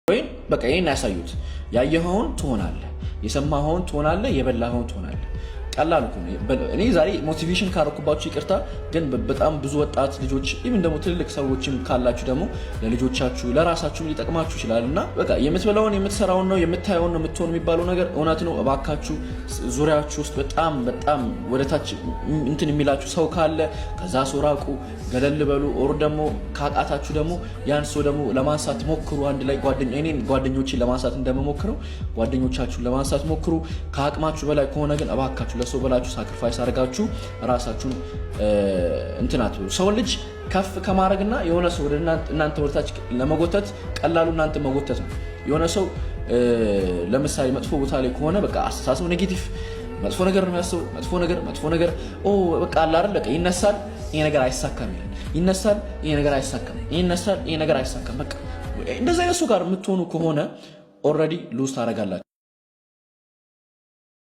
ወይም በቃ ይሄን ያሳዩት። ያየኸውን ትሆናለህ፣ የሰማኸውን ትሆናለህ፣ የበላኸውን ትሆናለህ። ቀላል እኮ ነው። እኔ ዛሬ ሞቲቬሽን ካረኩባችሁ ይቅርታ፣ ግን በጣም ብዙ ወጣት ልጆች ኢቭን ደግሞ ትልልቅ ሰዎችም ካላችሁ ደግሞ ለልጆቻችሁ ለራሳችሁ ሊጠቅማችሁ ይችላል። እና በቃ የምትበላውን የምትሰራውን ነው የምታየውን ነው የምትሆን የሚባለው ነገር እውነት ነው። እባካችሁ ዙሪያችሁ ውስጥ በጣም ወደታች እንትን የሚላችሁ ሰው ካለ ከዛ ሰው ራቁ፣ ገለል በሉ። ኦር ደግሞ ካቃታችሁ ደግሞ ያን ሰው ደግሞ ለማንሳት ሞክሩ። አንድ ላይ ጓደኞችን ለማንሳት እንደምሞክረው ጓደኞቻችሁን ለማንሳት ሞክሩ። ከአቅማችሁ በላይ ከሆነ ግን እባካችሁ ለሰው በላችሁ ሳክሪፋይስ አድርጋችሁ ራሳችሁን እንትናት ሰው ልጅ ከፍ ከማድረግና የሆነ ሰው ወደ እናንተ ወርታች ለመጎተት ቀላሉ እናንተ መጎተት ነው። የሆነ ሰው ለምሳሌ መጥፎ ቦታ ላይ ከሆነ በቃ አስተሳሰብ ኔጌቲቭ መጥፎ ነገር ነው የሚያስበው። መጥፎ ነገር በቃ አለ አይደል፣ በቃ ይነሳል፣ ይሄ ነገር አይሳካም ይላል። ይነሳል፣ ይሄ ነገር አይሳካም፣ ይነሳል፣ ይሄ ነገር አይሳካም። በቃ እንደዛ አይነት ሰው ጋር የምትሆኑ ከሆነ ኦልሬዲ ሉዝ ታደርጋላችሁ።